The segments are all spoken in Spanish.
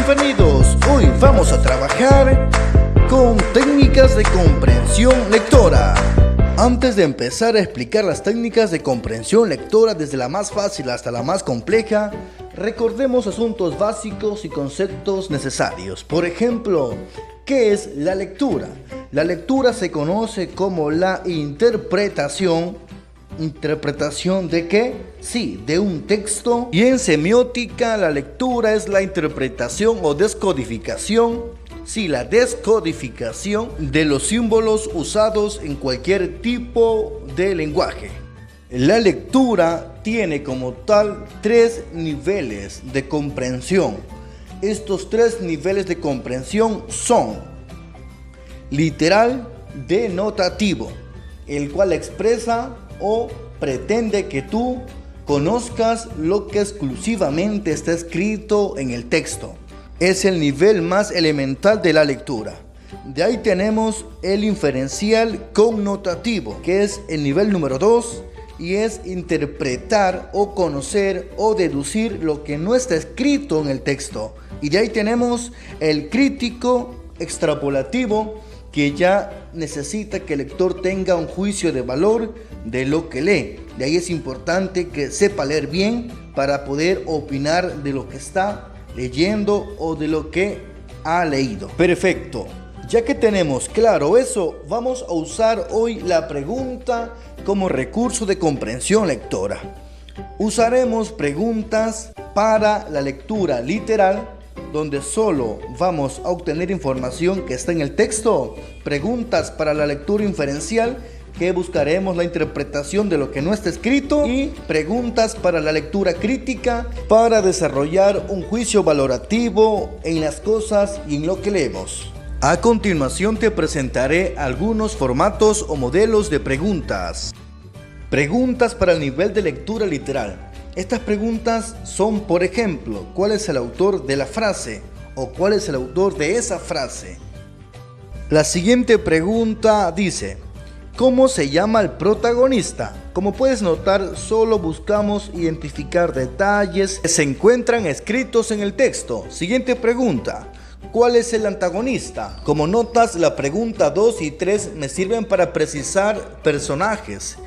Bienvenidos, hoy vamos a trabajar con técnicas de comprensión lectora. Antes de empezar a explicar las técnicas de comprensión lectora desde la más fácil hasta la más compleja, recordemos asuntos básicos y conceptos necesarios. Por ejemplo, ¿qué es la lectura? La lectura se conoce como la interpretación. ¿Interpretación de qué? Sí, de un texto. Y en semiótica la lectura es la interpretación o descodificación. Sí, la descodificación de los símbolos usados en cualquier tipo de lenguaje. La lectura tiene como tal 3 niveles de comprensión. Estos 3 niveles de comprensión son literal, denotativo, el cual expresa o pretende que tú conozcas lo que exclusivamente está escrito en el texto. Es el nivel más elemental de la lectura. De ahí tenemos el inferencial connotativo, que es el nivel número 2, y es interpretar o conocer o deducir lo que no está escrito en el texto. Y de ahí tenemos el crítico extrapolativo, que ya necesita que el lector tenga un juicio de valor de lo que lee. De ahí es importante que sepa leer bien para poder opinar de lo que está leyendo o de lo que ha leído. Perfecto. Ya que tenemos claro eso, vamos a usar hoy la pregunta como recurso de comprensión lectora. Usaremos preguntas para la lectura literal, donde solo vamos a obtener información que está en el texto. Preguntas para la lectura inferencial, que buscaremos la interpretación de lo que no está escrito. Y preguntas para la lectura crítica, para desarrollar un juicio valorativo en las cosas y en lo que leemos. A continuación te presentaré algunos formatos o modelos de preguntas. Preguntas para el nivel de lectura literal. Estas preguntas son, por ejemplo, ¿cuál es el autor de la frase? ¿O cuál es el autor de esa frase? La siguiente pregunta dice, ¿cómo se llama el protagonista? Como puedes notar, solo buscamos identificar detalles que se encuentran escritos en el texto. Siguiente pregunta, ¿cuál es el antagonista? Como notas, la pregunta 2 y 3 me sirven para precisar personajes.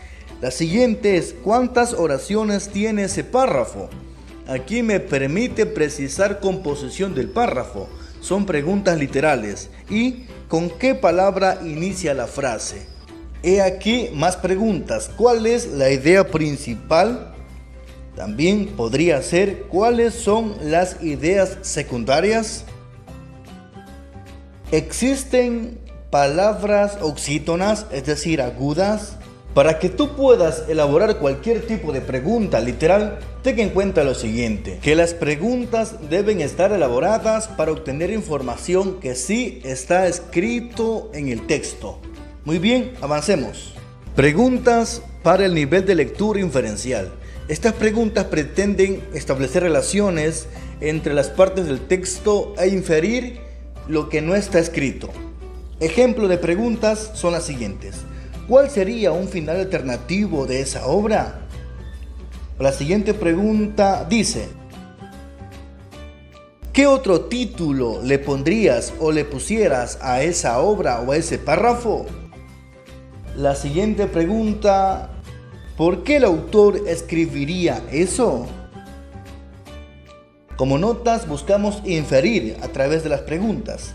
La siguiente es, ¿cuántas oraciones tiene ese párrafo? Aquí me permite precisar composición del párrafo. Son preguntas literales. ¿Y con qué palabra inicia la frase? He aquí más preguntas. ¿Cuál es la idea principal? También podría ser, ¿cuáles son las ideas secundarias? ¿Existen palabras oxítonas, es decir, agudas? Para que tú puedas elaborar cualquier tipo de pregunta literal, ten en cuenta lo siguiente, que las preguntas deben estar elaboradas para obtener información que sí está escrito en el texto. Muy bien, avancemos. Preguntas para el nivel de lectura inferencial. Estas preguntas pretenden establecer relaciones entre las partes del texto e inferir lo que no está escrito. Ejemplo de preguntas son las siguientes. ¿Cuál sería un final alternativo de esa obra? La siguiente pregunta dice, ¿qué otro título le pondrías o le pusieras a esa obra o a ese párrafo? La siguiente pregunta, ¿por qué el autor escribiría eso? Como notas, buscamos inferir a través de las preguntas.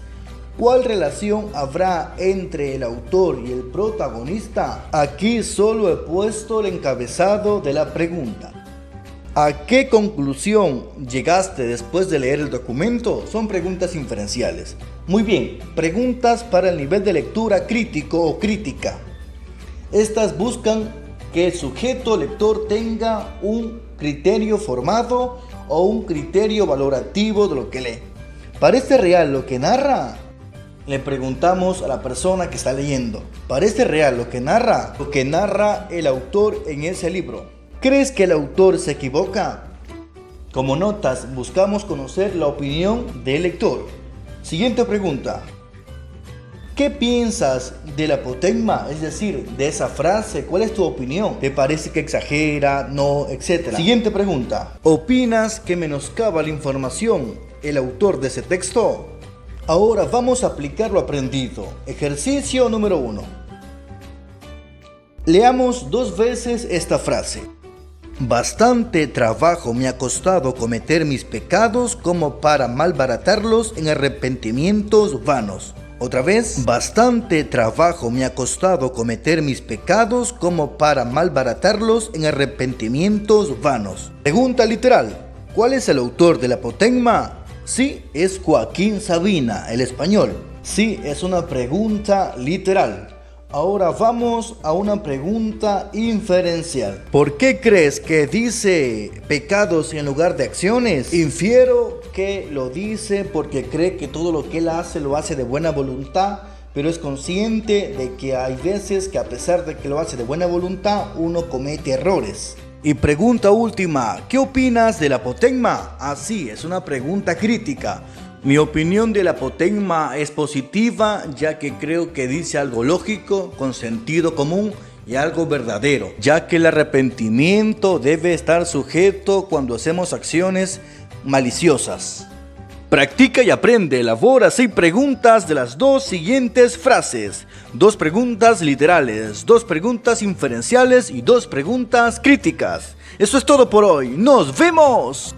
¿Cuál relación habrá entre el autor y el protagonista? Aquí solo he puesto el encabezado de la pregunta. ¿A qué conclusión llegaste después de leer el documento? Son preguntas inferenciales. Muy bien, preguntas para el nivel de lectura crítico o crítica. Estas buscan que el sujeto lector tenga un criterio formado o un criterio valorativo de lo que lee. ¿Parece real lo que narra? Le preguntamos a la persona que está leyendo, ¿parece real lo que narra el autor en ese libro? ¿Crees que el autor se equivoca? Como notas, buscamos conocer la opinión del lector. Siguiente pregunta. ¿Qué piensas del apotegma? Es decir, de esa frase. ¿Cuál es tu opinión? ¿Te parece que exagera, no, etcétera? Siguiente pregunta. ¿Opinas que menoscaba la información el autor de ese texto? Ahora vamos a aplicar lo aprendido. Ejercicio número 1. Leamos 2 veces esta frase. Bastante trabajo me ha costado cometer mis pecados como para malbaratarlos en arrepentimientos vanos. Otra vez, bastante trabajo me ha costado cometer mis pecados como para malbaratarlos en arrepentimientos vanos. Pregunta literal. ¿Cuál es el autor del apotegma? Sí, es Joaquín Sabina, el español. Sí, es una pregunta literal. Ahora vamos a una pregunta inferencial. ¿Por qué crees que dice pecados en lugar de acciones? Infiero que lo dice porque cree que todo lo que él hace lo hace de buena voluntad, pero es consciente de que hay veces que a pesar de que lo hace de buena voluntad, uno comete errores. Y pregunta última, ¿qué opinas del apotegma? Así, es una pregunta crítica. Mi opinión del apotegma es positiva, ya que creo que dice algo lógico, con sentido común y algo verdadero, ya que el arrepentimiento debe estar sujeto cuando hacemos acciones maliciosas. Practica y aprende, elabora 6 preguntas de las 2 siguientes frases. 2 preguntas literales, 2 preguntas inferenciales y 2 preguntas críticas. Eso es todo por hoy, ¡nos vemos!